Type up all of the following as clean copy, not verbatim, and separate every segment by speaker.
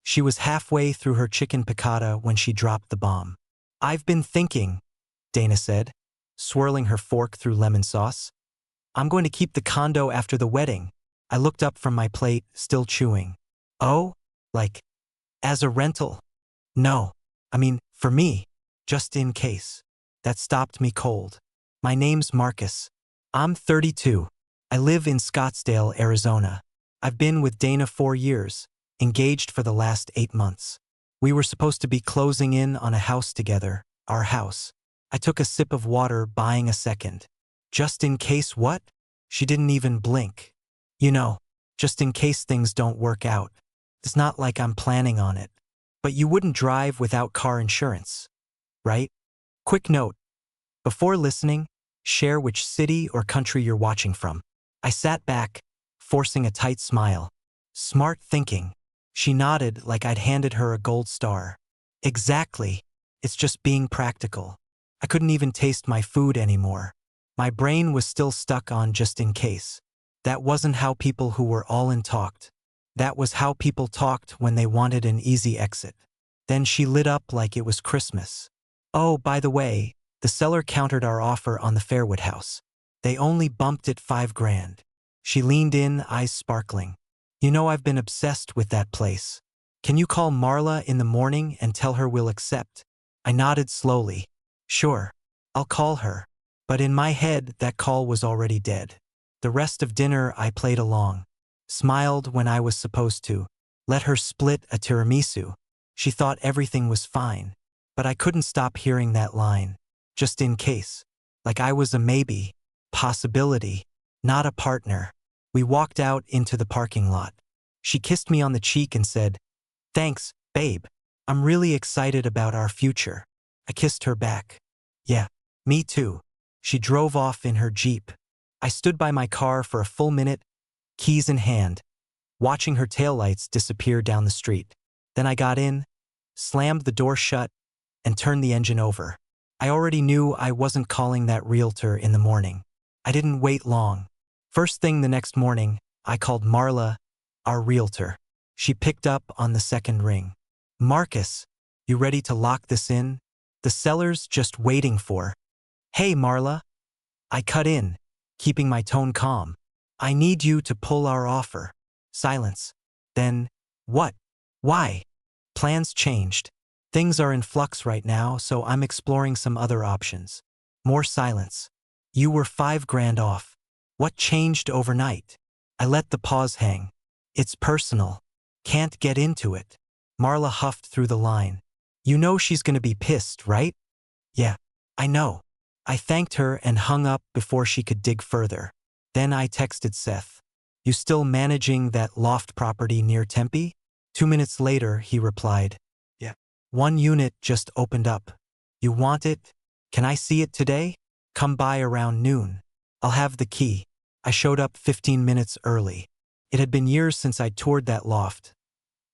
Speaker 1: She was halfway through her chicken piccata when she dropped the bomb. "I've been thinking," Dana said, swirling her fork through lemon sauce. "I'm going to keep the condo after the wedding." I looked up from my plate, still chewing. "Oh? Like, as a rental?" "No. I mean, for me. Just in case." That stopped me cold. "My name's Marcus. I'm 32. I live in Scottsdale, Arizona. I've been with Dana 4 years, engaged for the last 8 months. We were supposed to be closing in on a house together, our house." I took a sip of water, buying a second. "Just in case what?" She didn't even blink. "You know, just in case things don't work out. It's not like I'm planning on it. But you wouldn't drive without car insurance, right? Quick note. Before listening, share which city or country you're watching from." I sat back, forcing a tight smile. "Smart thinking." She nodded like I'd handed her a gold star. "Exactly. It's just being practical." I couldn't even taste my food anymore. My brain was still stuck on just in case. That wasn't how people who were all in talked. That was how people talked when they wanted an easy exit. Then she lit up like it was Christmas. "Oh, by the way, the seller countered our offer on the Fairwood house. They only bumped it $5,000. She leaned in, eyes sparkling. "You know I've been obsessed with that place. Can you call Marla in the morning and tell her we'll accept?" I nodded slowly. "Sure, I'll call her." But in my head, that call was already dead. The rest of dinner I played along. Smiled when I was supposed to. Let her split a tiramisu. She thought everything was fine. But I couldn't stop hearing that line. Just in case. Like I was a maybe. Possibility. Not a partner. We walked out into the parking lot. She kissed me on the cheek and said, "Thanks, babe. I'm really excited about our future." I kissed her back. "Yeah, me too." She drove off in her Jeep. I stood by my car for a full minute, keys in hand, watching her taillights disappear down the street. Then I got in, slammed the door shut, and turned the engine over. I already knew I wasn't calling that realtor in the morning. I didn't wait long. First thing the next morning, I called Marla, our realtor. She picked up on the second ring. "Marcus, you ready to lock this in? The seller's just waiting for." "Hey, Marla." I cut in, keeping my tone calm. "I need you to pull our offer." Silence. Then, "What? Why?" "Plans changed. Things are in flux right now, so I'm exploring some other options." More silence. "You were $5,000 off. What changed overnight?" I let the pause hang. "It's personal. Can't get into it." Marla huffed through the line. "You know she's gonna be pissed, right?" "Yeah, I know." I thanked her and hung up before she could dig further. Then I texted Seth. "You still managing that loft property near Tempe?" 2 minutes later, he replied, "Yeah. 1 unit just opened up. You want it? Can I see it today? Come by around noon. I'll have the key." I showed up 15 minutes early. It had been years since I toured that loft.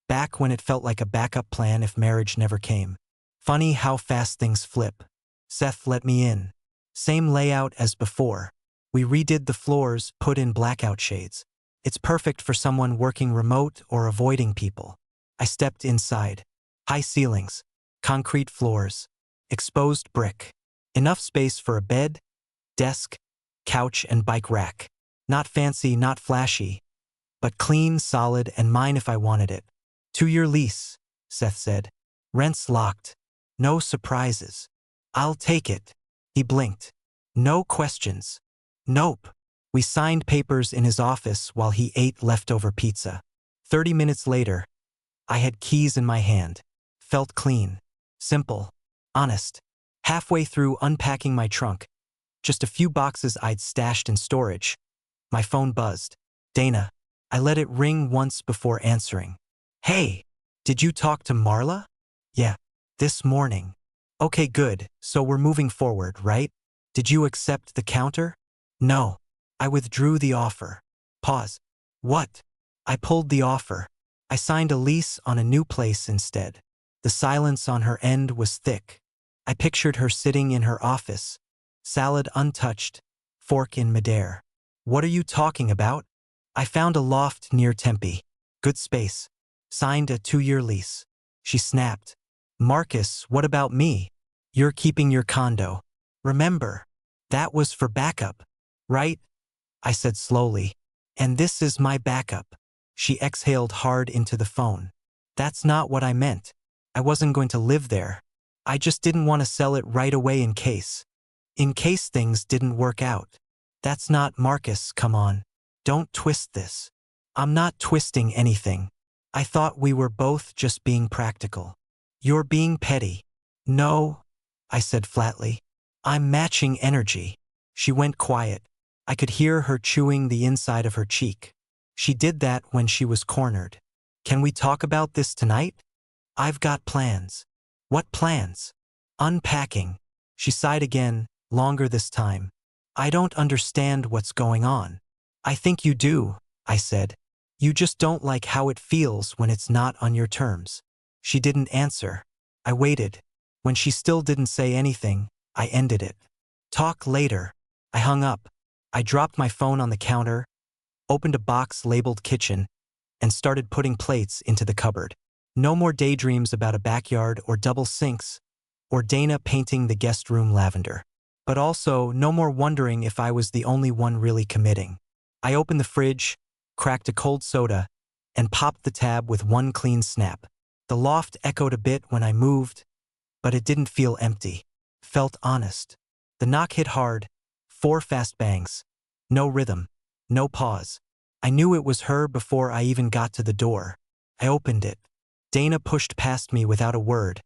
Speaker 1: Back when it felt like a backup plan if marriage never came. Funny how fast things flip. Seth let me in. Same layout as before. We redid the floors, put in blackout shades. It's perfect for someone working remote or avoiding people. I stepped inside. High ceilings, concrete floors, exposed brick. Enough space for a bed, desk, couch, and bike rack. Not fancy, not flashy, but clean, solid, and mine if I wanted it. 2-year lease, Seth said. Rent's locked. No surprises. I'll take it. He blinked. No questions. Nope. We signed papers in his office while he ate leftover pizza. 30 minutes later, I had keys in my hand. Felt clean. Simple. Honest. Halfway through unpacking my trunk, just a few boxes I'd stashed in storage, my phone buzzed. Dana. I let it ring once before answering. "Hey, did you talk to Marla?" "Yeah, this morning." "Okay, good, so we're moving forward, right? Did you accept the counter?" "No. I withdrew the offer." Pause. "What?" "I pulled the offer. I signed a lease on a new place instead." The silence on her end was thick. I pictured her sitting in her office, salad untouched, fork in midair. "What are you talking about?" "I found a loft near Tempe. Good space. Signed a 2-year lease. She snapped. Marcus, what about me? You're keeping your condo. Remember, that was for backup, right? I said slowly. And this is my backup. She exhaled hard into the phone. That's not what I meant. I wasn't going to live there. I just didn't want to sell it right away in case. In case things didn't work out. That's not Marcus, come on. Don't twist this. I'm not twisting anything. I thought we were both just being practical. You're being petty. No, I said flatly. I'm matching energy. She went quiet. I could hear her chewing the inside of her cheek. She did that when she was cornered. Can we talk about this tonight? I've got plans. What plans? Unpacking. She sighed again, longer this time. I don't understand what's going on. I think you do, I said. You just don't like how it feels when it's not on your terms. She didn't answer. I waited. When she still didn't say anything, I ended it. Talk later. I hung up. I dropped my phone on the counter, opened a box labeled kitchen, and started putting plates into the cupboard. No more daydreams about a backyard or double sinks, or Dana painting the guest room lavender. But also, no more wondering if I was the only one really committing. I opened the fridge, cracked a cold soda, and popped the tab with one clean snap. The loft echoed a bit when I moved, but it didn't feel empty. Felt honest. The knock hit hard, 4 fast bangs. No rhythm, no pause. I knew it was her before I even got to the door. I opened it. Dana pushed past me without a word,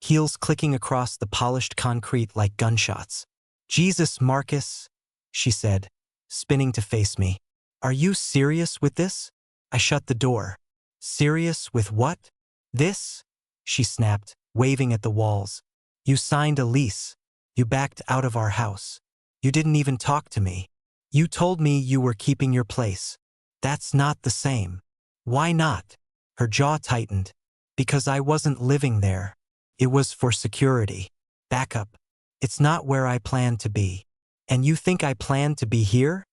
Speaker 1: heels clicking across the polished concrete like gunshots. Jesus, Marcus, she said, spinning to face me. Are you serious with this? I shut the door. Serious with what? This? She snapped, waving at the walls. You signed a lease. You backed out of our house. You didn't even talk to me. You told me you were keeping your place. That's not the same. Why not? Her jaw tightened. Because I wasn't living there. It was for security. Backup. It's not where I planned to be. And you think I planned to be here?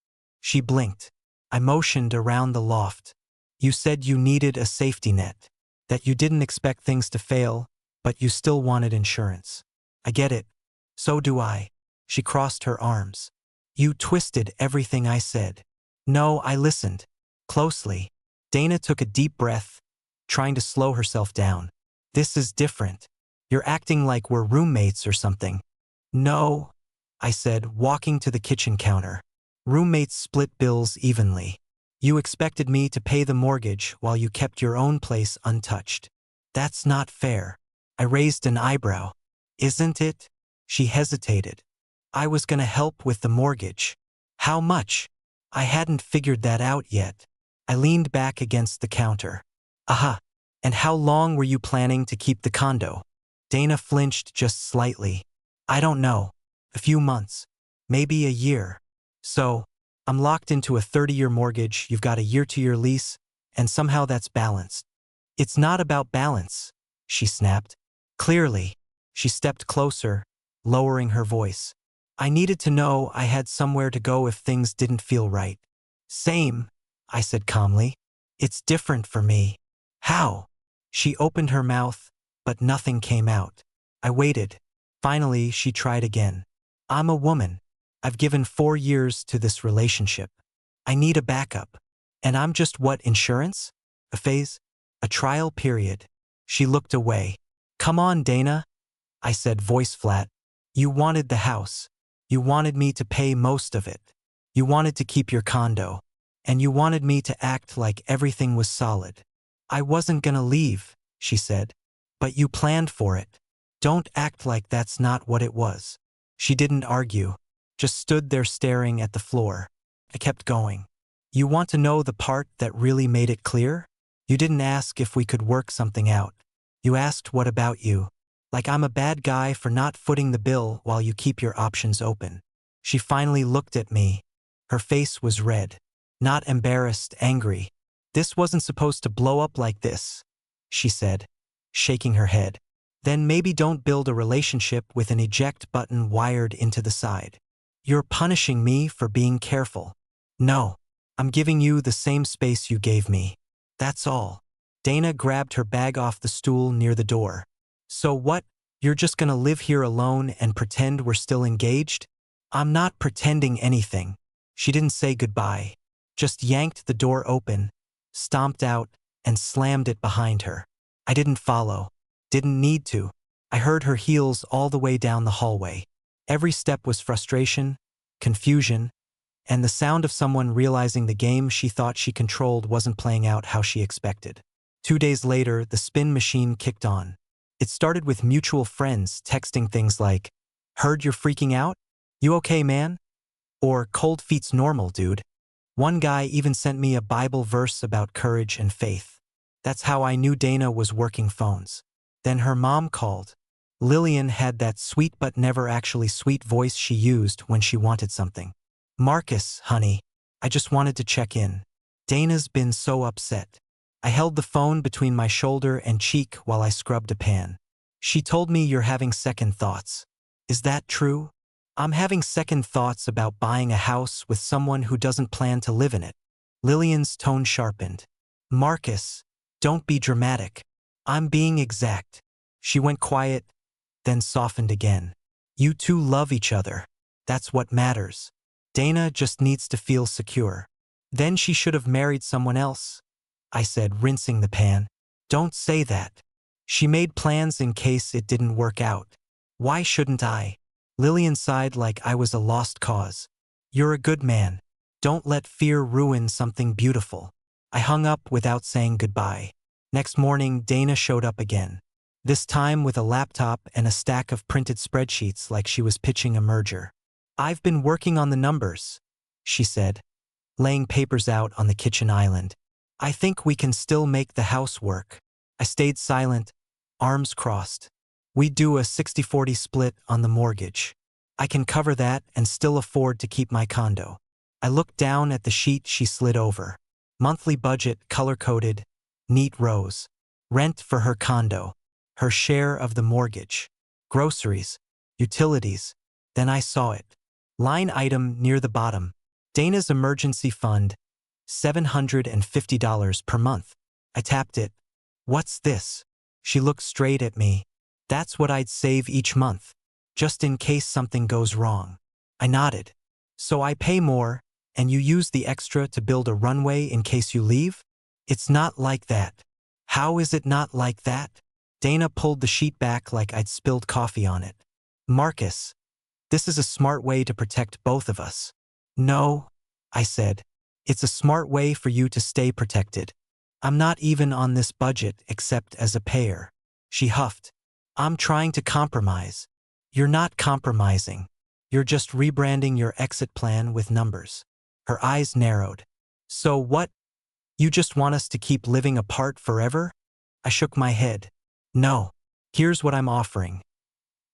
Speaker 1: She blinked. I motioned around the loft. You said you needed a safety net. That you didn't expect things to fail, but you still wanted insurance. I get it. So do I. She crossed her arms. You twisted everything I said. No, I listened. Closely. Dana took a deep breath, trying to slow herself down. This is different. You're acting like we're roommates or something. No, I said, walking to the kitchen counter. Roommates split bills evenly. You expected me to pay the mortgage while you kept your own place untouched. That's not fair. I raised an eyebrow. Isn't it? She hesitated. I was gonna help with the mortgage. How much? I hadn't figured that out yet. I leaned back against the counter. Aha. And how long were you planning to keep the condo? Dana flinched just slightly. I don't know. A few months. Maybe a year. So, I'm locked into a 30-year mortgage, you've got a year-to-year lease, and somehow that's balanced. It's not about balance, she snapped. Clearly. She stepped closer, lowering her voice. I needed to know I had somewhere to go if things didn't feel right. Same, I said calmly. It's different for me. How? She opened her mouth, but nothing came out. I waited. Finally, she tried again. I'm a woman. I've given 4 years to this relationship. I need a backup. And I'm just what, insurance? A phase? A trial period. She looked away. Come on, Dana, I said, voice flat. You wanted the house. You wanted me to pay most of it. You wanted to keep your condo. And you wanted me to act like everything was solid. I wasn't gonna leave, she said. But you planned for it. Don't act like that's not what it was. She didn't argue, just stood there staring at the floor. I kept going. You want to know the part that really made it clear? You didn't ask if we could work something out. You asked what about you? Like I'm a bad guy for not footing the bill while you keep your options open. She finally looked at me. Her face was red. Not embarrassed, angry. This wasn't supposed to blow up like this, she said, shaking her head. Then maybe don't build a relationship with an eject button wired into the side. You're punishing me for being careful. No, I'm giving you the same space you gave me. That's all. Dana grabbed her bag off the stool near the door. So what? You're just gonna live here alone and pretend we're still engaged? I'm not pretending anything. She didn't say goodbye. Just yanked the door open, stomped out, and slammed it behind her. I didn't follow. Didn't need to. I heard her heels all the way down the hallway. Every step was frustration, confusion, and the sound of someone realizing the game she thought she controlled wasn't playing out how she expected. 2 days later, the spin machine kicked on. It started with mutual friends texting things like, "Heard you're freaking out? You okay, man?" Or "Cold feet's normal, dude." One guy even sent me a Bible verse about courage and faith. That's how I knew Dana was working phones. Then her mom called. Lillian had that sweet but never actually sweet voice she used when she wanted something. "Marcus, honey, I just wanted to check in. Dana's been so upset." I held the phone between my shoulder and cheek while I scrubbed a pan. "She told me you're having second thoughts. Is that true?" "I'm having second thoughts about buying a house with someone who doesn't plan to live in it." Lillian's tone sharpened. "Marcus, don't be dramatic. I'm being exact." She went quiet, then softened again. "You two love each other. That's what matters. Dana just needs to feel secure." "Then she should have married someone else," I said, rinsing the pan. "Don't say that. She made plans in case it didn't work out. Why shouldn't I?" Lillian sighed like I was a lost cause. "You're a good man. Don't let fear ruin something beautiful." I hung up without saying goodbye. Next morning, Dana showed up again. This time with a laptop and a stack of printed spreadsheets like she was pitching a merger. "I've been working on the numbers," she said, laying papers out on the kitchen island. "I think we can still make the house work." I stayed silent, arms crossed. "We do a 60-40 split on the mortgage. I can cover that and still afford to keep my condo." I looked down at the sheet she slid over. Monthly budget, color-coded, neat rows. Rent for her condo. Her share of the mortgage. Groceries. Utilities. Then I saw it. Line item near the bottom. Dana's emergency fund. $750 per month. I tapped it. "What's this?" She looked straight at me. "That's what I'd save each month, just in case something goes wrong." I nodded. "So I pay more, and you use the extra to build a runway in case you leave?" "It's not like that." "How is it not like that?" Dana pulled the sheet back like I'd spilled coffee on it. "Marcus, this is a smart way to protect both of us." "No," I said. "It's a smart way for you to stay protected. I'm not even on this budget except as a payer." She huffed. "I'm trying to compromise." "You're not compromising. You're just rebranding your exit plan with numbers." Her eyes narrowed. "So what? You just want us to keep living apart forever?" I shook my head. "No. Here's what I'm offering.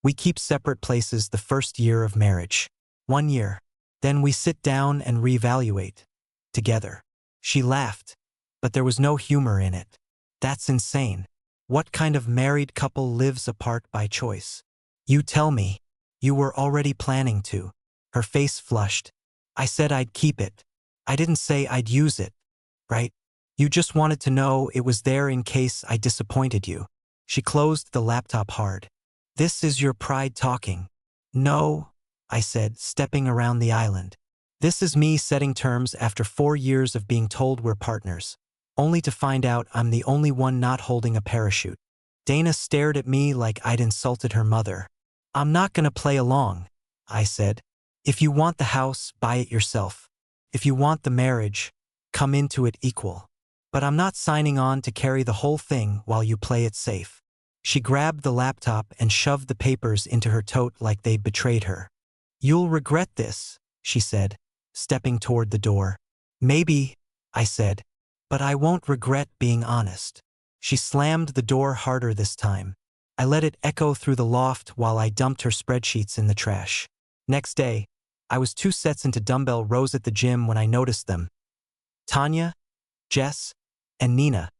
Speaker 1: We keep separate places the first year of marriage. 1 year. Then we sit down and reevaluate. Together." She laughed, but there was no humor in it. "That's insane. What kind of married couple lives apart by choice?" "You tell me. You were already planning to." Her face flushed. "I said I'd keep it. I didn't say I'd use it, right? You just wanted to know it was there in case I disappointed you." She closed the laptop hard. "This is your pride talking." "No," I said, stepping around the island. "This is me setting terms after 4 years of being told we're partners, only to find out I'm the only one not holding a parachute." Dana stared at me like I'd insulted her mother. "I'm not gonna play along," I said. "If you want the house, buy it yourself. If you want the marriage, come into it equal. But I'm not signing on to carry the whole thing while you play it safe." She grabbed the laptop and shoved the papers into her tote like they'd betrayed her. "You'll regret this," she said, stepping toward the door. "Maybe," I said, "but I won't regret being honest." She slammed the door harder this time. I let it echo through the loft while I dumped her spreadsheets in the trash. Next day, I was 2 sets into dumbbell rows at the gym when I noticed them. Tanya, Jess, and Nina,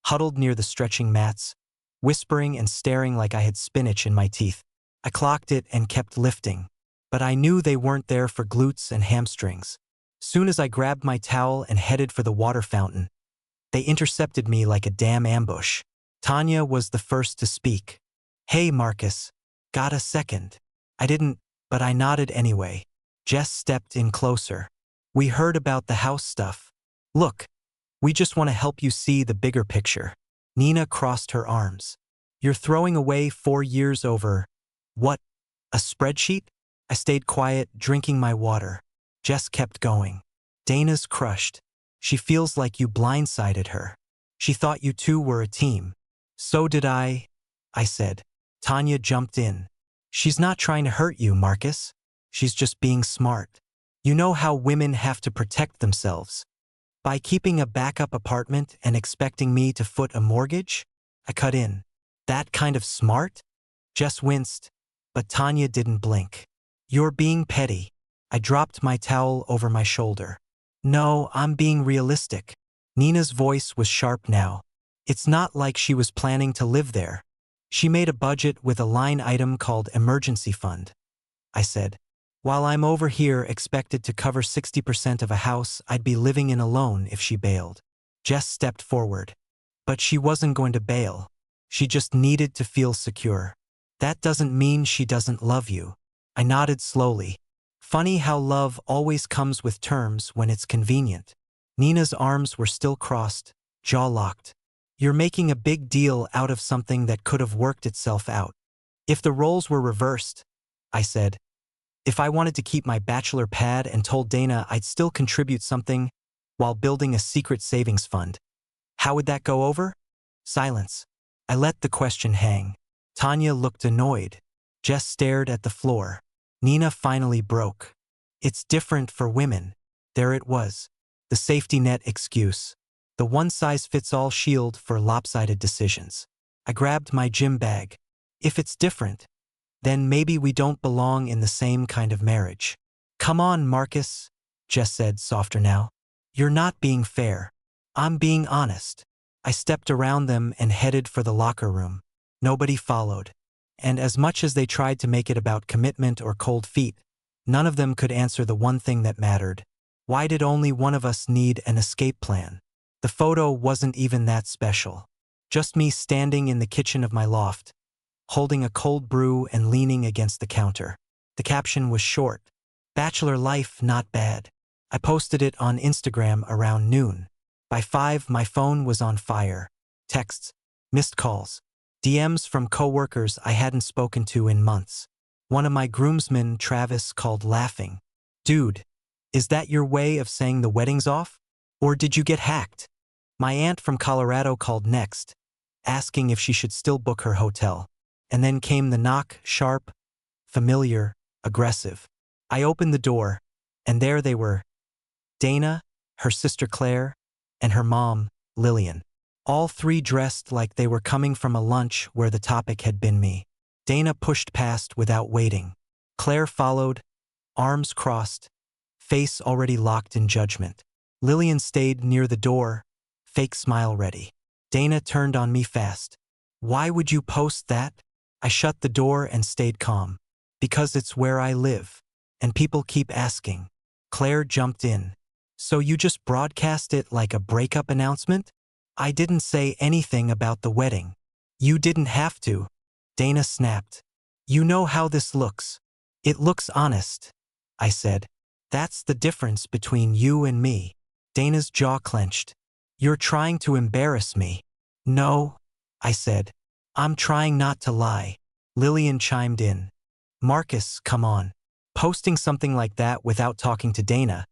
Speaker 1: huddled near the stretching mats, whispering and staring like I had spinach in my teeth. I clocked it and kept lifting, but I knew they weren't there for glutes and hamstrings. Soon as I grabbed my towel and headed for the water fountain, They intercepted me like a damn ambush. Tanya was the first to speak. Hey, Marcus. Got a second? I didn't, but I nodded anyway. Jess stepped in closer. We heard about the house stuff. Look, we just want to help you see the bigger picture. Nina crossed her arms. You're throwing away 4 years over… What? A spreadsheet? I stayed quiet, drinking my water. Jess kept going. Dana's crushed. She feels like you blindsided her. She thought you two were a team. So did I said. Tanya jumped in. She's not trying to hurt you, Marcus. She's just being smart. You know how women have to protect themselves. By keeping a backup apartment and expecting me to foot a mortgage? I cut in. That kind of smart? Jess winced, but Tanya didn't blink. You're being petty. I dropped my towel over my shoulder. No, I'm being realistic. Nina's voice was sharp now. It's not like she was planning to live there. She made a budget with a line item called emergency fund. I said, while I'm over here expected to cover 60% of a house I'd be living in alone if she bailed. Jess stepped forward. But she wasn't going to bail. She just needed to feel secure. That doesn't mean she doesn't love you. I nodded slowly. Funny how love always comes with terms when it's convenient. Nina's arms were still crossed, jaw locked. You're making a big deal out of something that could have worked itself out. If the roles were reversed, I said. If I wanted to keep my bachelor pad and told Dana I'd still contribute something while building a secret savings fund, how would that go over? Silence. I let the question hang. Tanya looked annoyed. Jess stared at the floor. Nina finally broke. It's different for women. There it was. The safety net excuse. The one-size-fits-all shield for lopsided decisions. I grabbed my gym bag. If it's different, then maybe we don't belong in the same kind of marriage. Come on, Marcus, Jess said, softer now. You're not being fair. I'm being honest. I stepped around them and headed for the locker room. Nobody followed. And as much as they tried to make it about commitment or cold feet, none of them could answer the one thing that mattered. Why did only one of us need an escape plan? The photo wasn't even that special. Just me standing in the kitchen of my loft, holding a cold brew and leaning against the counter. The caption was short. Bachelor life not bad. I posted it on Instagram around noon. By 5, my phone was on fire. Texts, missed calls, DMs from coworkers I hadn't spoken to in months. One of my groomsmen, Travis, called laughing. Dude, is that your way of saying the wedding's off? Or did you get hacked? My aunt from Colorado called next, asking if she should still book her hotel. And then came the knock, sharp, familiar, aggressive. I opened the door, and there they were. Dana, her sister Claire, and her mom, Lillian. All three dressed like they were coming from a lunch where the topic had been me. Dana pushed past without waiting. Claire followed, arms crossed, face already locked in judgment. Lillian stayed near the door, fake smile ready. Dana turned on me fast. Why would you post that? I shut the door and stayed calm. Because it's where I live. And people keep asking. Claire jumped in. So you just broadcast it like a breakup announcement? I didn't say anything about the wedding. You didn't have to. Dana snapped. You know how this looks. It looks honest. I said. That's the difference between you and me. Dana's jaw clenched. You're trying to embarrass me. No, I said. I'm trying not to lie. Lillian chimed in. Marcus, come on. Posting something like that without talking to Dana.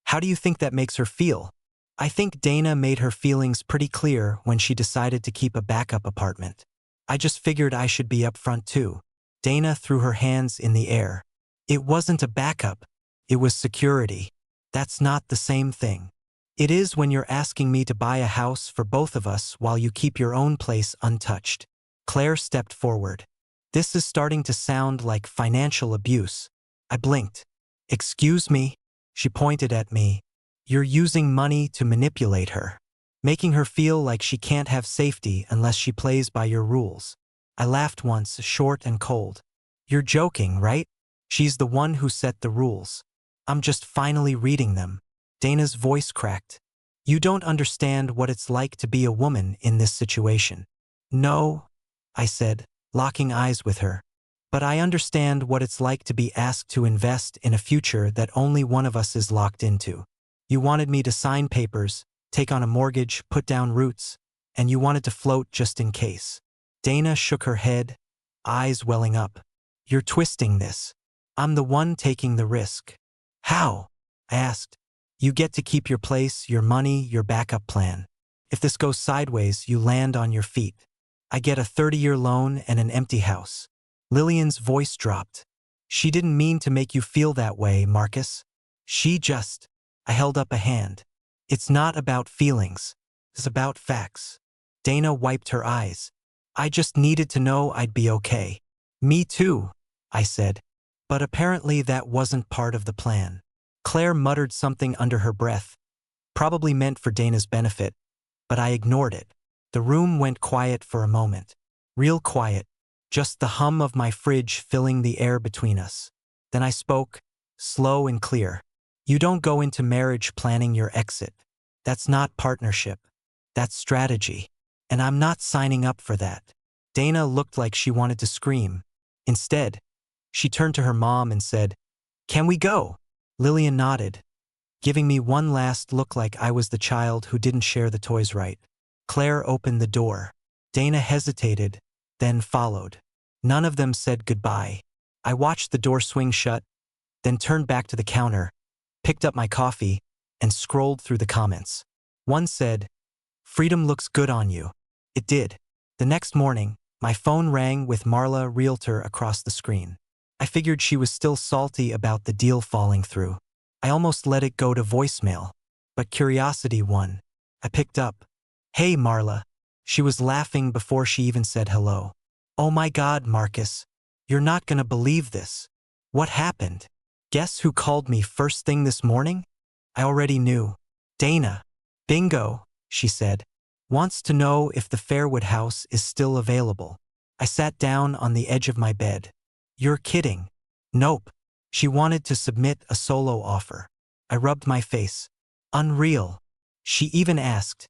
Speaker 1: How do you think that makes her feel? I think Dana made her feelings pretty clear when she decided to keep a backup apartment. I just figured I should be upfront too. Dana threw her hands in the air. It wasn't a backup. It was security. That's not the same thing. It is when you're asking me to buy a house for both of us while you keep your own place untouched. Claire stepped forward. This is starting to sound like financial abuse. I blinked. Excuse me? She pointed at me. You're using money to manipulate her, making her feel like she can't have safety unless she plays by your rules. I laughed once, short and cold. You're joking, right? She's the one who set the rules. I'm just finally reading them. Dana's voice cracked. You don't understand what it's like to be a woman in this situation. No, I said, locking eyes with her. But I understand what it's like to be asked to invest in a future that only one of us is locked into. You wanted me to sign papers, take on a mortgage, put down roots, and you wanted to float just in case. Dana shook her head, eyes welling up. You're twisting this. I'm the one taking the risk. How? I asked. You get to keep your place, your money, your backup plan. If this goes sideways, you land on your feet. I get a 30-year loan and an empty house. Lillian's voice dropped. She didn't mean to make you feel that way, Marcus. She just... I held up a hand. It's not about feelings. It's about facts. Dana wiped her eyes. I just needed to know I'd be okay. Me too, I said. But apparently that wasn't part of the plan. Claire muttered something under her breath, probably meant for Dana's benefit, but I ignored it. The room went quiet for a moment. Real quiet, just the hum of my fridge filling the air between us. Then I spoke, slow and clear. You don't go into marriage planning your exit. That's not partnership. That's strategy. And I'm not signing up for that. Dana looked like she wanted to scream. Instead, she turned to her mom and said, "Can we go?" Lillian nodded, giving me one last look like I was the child who didn't share the toys right. Claire opened the door. Dana hesitated, then followed. None of them said goodbye. I watched the door swing shut, then turned back to the counter, picked up my coffee, and scrolled through the comments. One said, "Freedom looks good on you." It did. The next morning, my phone rang with Marla, Realtor, across the screen. I figured she was still salty about the deal falling through. I almost let it go to voicemail, but curiosity won. I picked up. "Hey, Marla." She was laughing before she even said hello. "Oh my God, Marcus. You're not gonna believe this. What happened? Guess who called me first thing this morning?" I already knew. "Dana." "Bingo," she said. "Wants to know if the Fairwood house is still available." I sat down on the edge of my bed. "You're kidding." "Nope." She wanted to submit a solo offer. I rubbed my face. "Unreal." She even asked,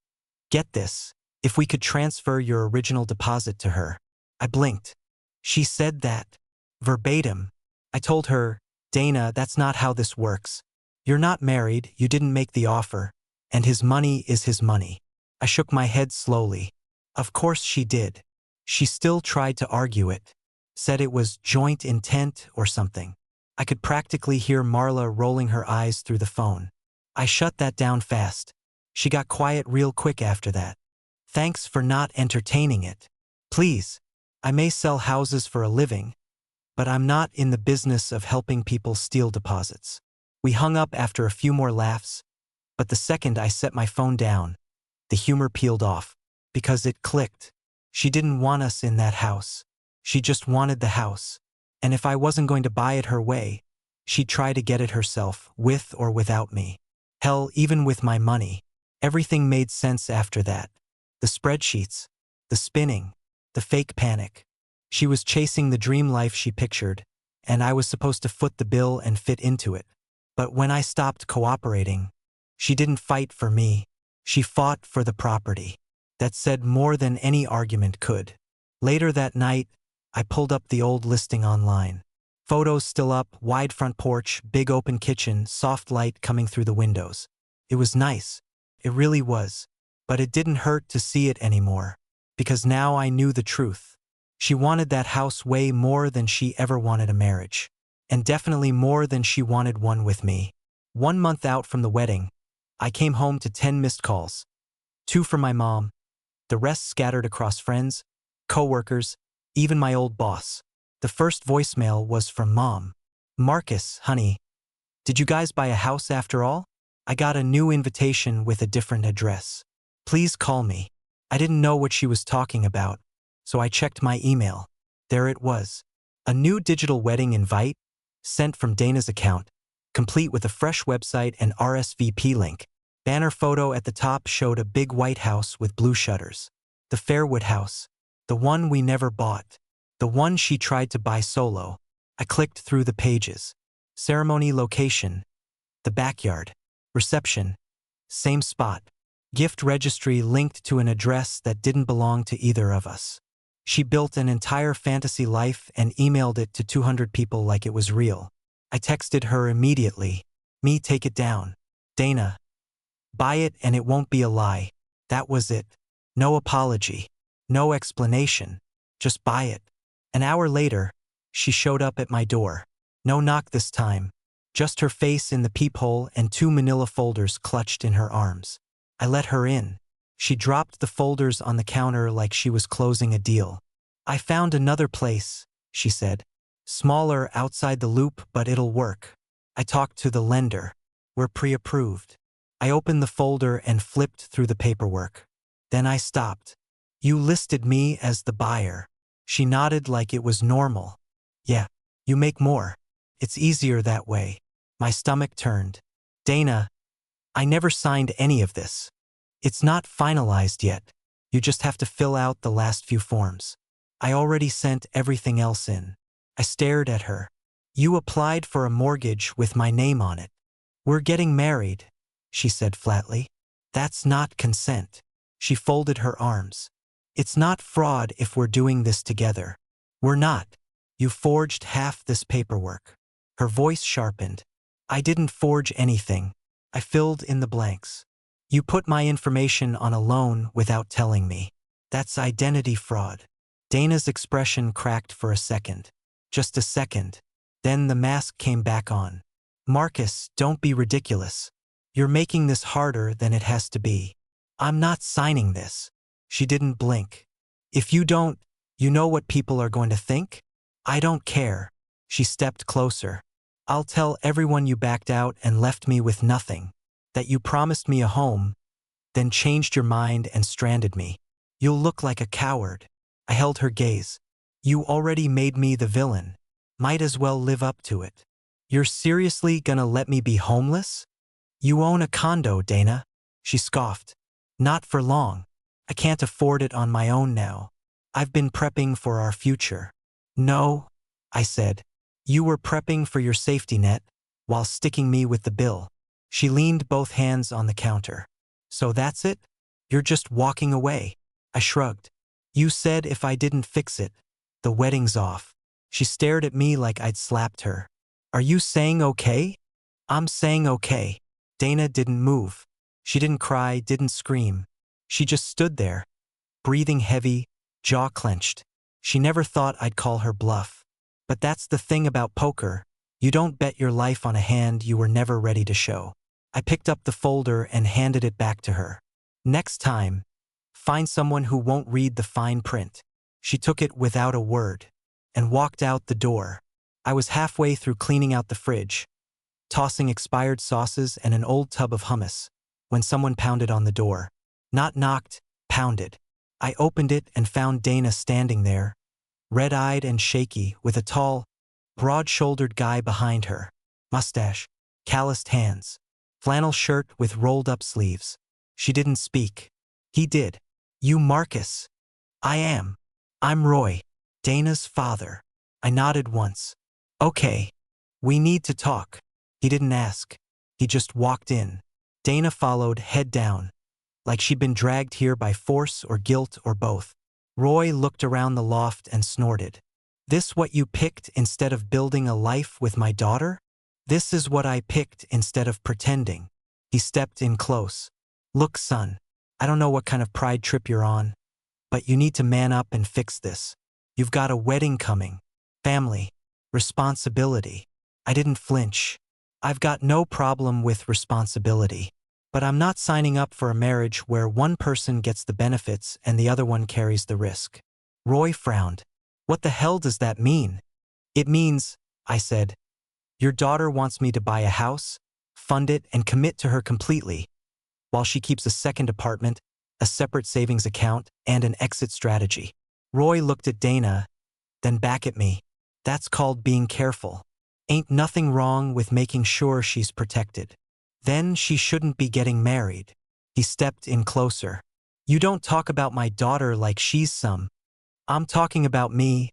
Speaker 1: get this, if we could transfer your original deposit to her. I blinked. She said that. Verbatim. I told her, "Dana, that's not how this works. You're not married, you didn't make the offer, and his money is his money." I shook my head slowly. Of course she did. She still tried to argue it. Said it was joint intent or something. I could practically hear Marla rolling her eyes through the phone. I shut that down fast. She got quiet real quick after that. "Thanks for not entertaining it. Please. I may sell houses for a living, but I'm not in the business of helping people steal deposits." We hung up after a few more laughs, but the second I set my phone down, the humor peeled off, because it clicked. She didn't want us in that house. She just wanted the house. And if I wasn't going to buy it her way, she'd try to get it herself, with or without me. Hell, even with my money. Everything made sense after that. The spreadsheets, the spinning, the fake panic. She was chasing the dream life she pictured, and I was supposed to foot the bill and fit into it. But when I stopped cooperating, she didn't fight for me. She fought for the property. That said more than any argument could. Later that night, I pulled up the old listing online. Photos still up, wide front porch, big open kitchen, soft light coming through the windows. It was nice. It really was. But it didn't hurt to see it anymore. Because now I knew the truth. She wanted that house way more than she ever wanted a marriage. And definitely more than she wanted one with me. 1 month out from the wedding, I came home to 10 missed calls. 2 from my mom. The rest scattered across friends, co-workers, even my old boss. The first voicemail was from Mom. "Marcus, honey, did you guys buy a house after all? I got a new invitation with a different address. Please call me." I didn't know what she was talking about, so I checked my email. There it was. A new digital wedding invite, sent from Dana's account, complete with a fresh website and RSVP link. Banner photo at the top showed a big white house with blue shutters. The Fairwood house. The one we never bought. The one she tried to buy solo. I clicked through the pages. Ceremony location. The backyard. Reception. Same spot. gift registry linked to an address that didn't belong to either of us. She built an entire fantasy life and emailed it to 200 people like it was real. I texted her immediately. Me, take it down. Dana. Buy it and it won't be a lie. That was it. No apology. No explanation. Just buy it. An hour later, she showed up at my door. No knock this time. Just her face in the peephole and 2 manila folders clutched in her arms. I let her in. She dropped the folders on the counter like she was closing a deal. I found another place, she said. Smaller outside the loop, but it'll work. I talked to the lender. We're pre-approved. I opened the folder and flipped through the paperwork. Then I stopped. You listed me as the buyer. She nodded like it was normal. Yeah, you make more. It's easier that way. My stomach turned. Dana, I never signed any of this. It's not finalized yet. You just have to fill out the last few forms. I already sent everything else in. I stared at her. You applied for a mortgage with my name on it. We're getting married, she said flatly. That's not consent. She folded her arms. It's not fraud if we're doing this together. We're not. You forged half this paperwork. Her voice sharpened. I didn't forge anything. I filled in the blanks. You put my information on a loan without telling me. That's identity fraud. Dana's expression cracked for a second. Just a second. Then the mask came back on. Marcus, don't be ridiculous. You're making this harder than it has to be. I'm not signing this. She didn't blink. If you don't, you know what people are going to think? I don't care. She stepped closer. I'll tell everyone you backed out and left me with nothing. That you promised me a home, then changed your mind and stranded me. You'll look like a coward. I held her gaze. You already made me the villain. Might as well live up to it. You're seriously gonna let me be homeless? You own a condo, Dana. She scoffed. Not for long. I can't afford it on my own now. I've been prepping for our future. No, I said. You were prepping for your safety net while sticking me with the bill. She leaned both hands on the counter. So that's it? You're just walking away. I shrugged. You said if I didn't fix it, the wedding's off. She stared at me like I'd slapped her. Are you saying okay? I'm saying okay. Dana didn't move. She didn't cry, didn't scream. She just stood there, breathing heavy, jaw clenched. She never thought I'd call her bluff. But that's the thing about poker. You don't bet your life on a hand you were never ready to show. I picked up the folder and handed it back to her. Next time, find someone who won't read the fine print. She took it without a word and walked out the door. I was halfway through cleaning out the fridge, tossing expired sauces and an old tub of hummus, when someone pounded on the door. Not knocked, pounded. I opened it and found Dana standing there, red-eyed and shaky, with a tall, broad-shouldered guy behind her. Mustache, calloused hands, flannel shirt with rolled-up sleeves. She didn't speak. He did. You Marcus. I am. I'm Roy, Dana's father. I nodded once. Okay. We need to talk. He didn't ask. He just walked in. Dana followed, head down, like she'd been dragged here by force or guilt or both. Roy looked around the loft and snorted. This what you picked instead of building a life with my daughter? This is what I picked instead of pretending. He stepped in close. Look, son, I don't know what kind of pride trip you're on, but you need to man up and fix this. You've got a wedding coming. Family. Responsibility. I didn't flinch. I've got no problem with responsibility. But I'm not signing up for a marriage where one person gets the benefits and the other one carries the risk. Roy frowned. What the hell does that mean? It means, I said, your daughter wants me to buy a house, fund it, and commit to her completely, while she keeps a second apartment, a separate savings account, and an exit strategy. Roy looked at Dana, then back at me. That's called being careful. Ain't nothing wrong with making sure she's protected. Then she shouldn't be getting married. He stepped in closer. You don't talk about my daughter like she's some. I'm talking about me.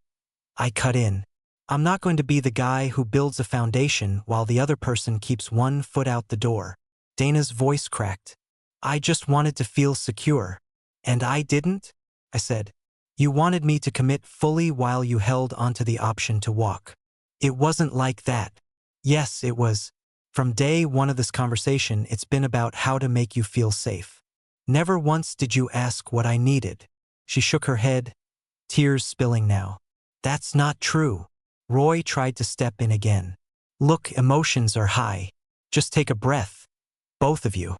Speaker 1: I cut in. I'm not going to be the guy who builds a foundation while the other person keeps one foot out the door. Dana's voice cracked. I just wanted to feel secure. And I didn't? I said. You wanted me to commit fully while you held onto the option to walk. It wasn't like that. Yes, it was. From day one of this conversation, it's been about how to make you feel safe. Never once did you ask what I needed. She shook her head, tears spilling now. That's not true. Roy tried to step in again. Look, emotions are high. Just take a breath. Both of you.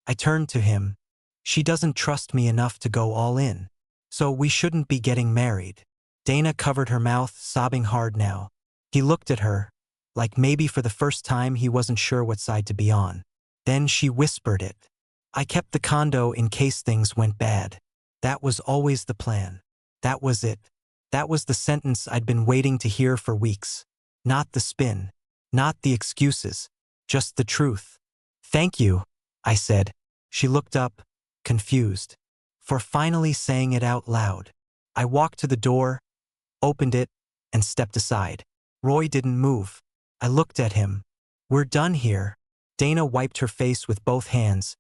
Speaker 1: I turned to him. She doesn't trust me enough to go all in. So we shouldn't be getting married. Dana covered her mouth, sobbing hard now. He looked at her, like maybe for the first time he wasn't sure what side to be on. Then she whispered it. I kept the condo in case things went bad. That was always the plan. That was it. That was the sentence I'd been waiting to hear for weeks. Not the spin. Not the excuses. Just the truth. Thank you, I said. She looked up, confused. For finally saying it out loud. I walked to the door, opened it, and stepped aside. Roy didn't move. I looked at him. We're done here. Dana wiped her face with both hands,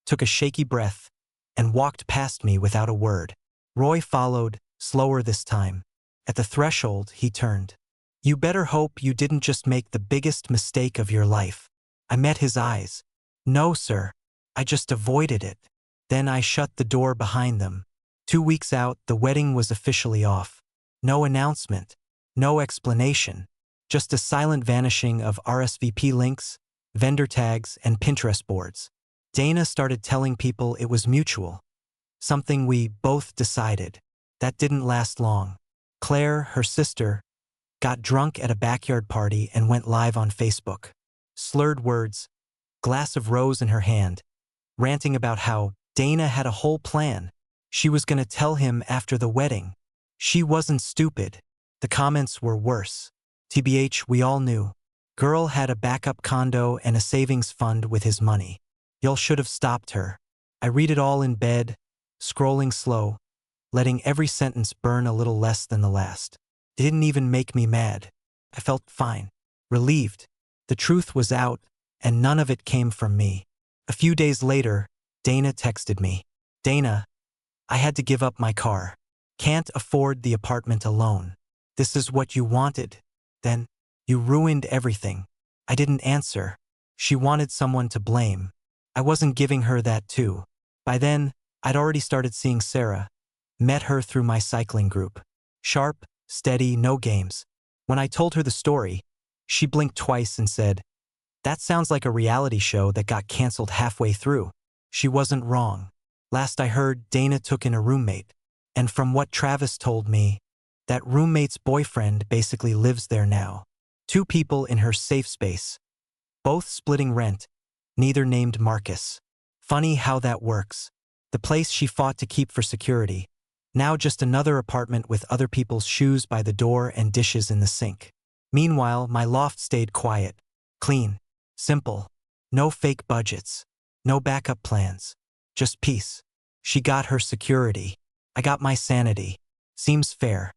Speaker 1: took a shaky breath, and walked past me without a word. Roy followed, slower this time. At the threshold, he turned. You better hope you didn't just make the biggest mistake of your life. I met his eyes. No, sir. I just avoided it. Then I shut the door behind them. 2 weeks out, the wedding was officially off. No announcement. No explanation. Just a silent vanishing of RSVP links, vendor tags, and Pinterest boards. Dana started telling people it was mutual. Something we both decided. That didn't last long. Claire, her sister, got drunk at a backyard party and went live on Facebook. Slurred words, glass of rose in her hand, ranting about how Dana had a whole plan. She was going to tell him after the wedding. She wasn't stupid. The comments were worse. TBH, we all knew. Girl had a backup condo and a savings fund with his money. Y'all should have stopped her. I read it all in bed, scrolling slow, letting every sentence burn a little less than the last. It didn't even make me mad. I felt fine, relieved. The truth was out, and none of it came from me. A few days later, Dana texted me. Dana, I had to give up my car. Can't afford the apartment alone. This is what you wanted. Then, you ruined everything. I didn't answer. She wanted someone to blame. I wasn't giving her that too. By then, I'd already started seeing Sarah. Met her through my cycling group. Sharp, steady, no games. When I told her the story, she blinked twice and said, that sounds like a reality show that got canceled halfway through. She wasn't wrong. Last I heard, Dana took in a roommate. And from what Travis told me, that roommate's boyfriend basically lives there now. 2 people in her safe space. Both splitting rent, neither named Marcus. Funny how that works. The place she fought to keep for security. Now just another apartment with other people's shoes by the door and dishes in the sink. Meanwhile, my loft stayed quiet. Clean. Simple. No fake budgets. No backup plans. Just peace. She got her security. I got my sanity. Seems fair.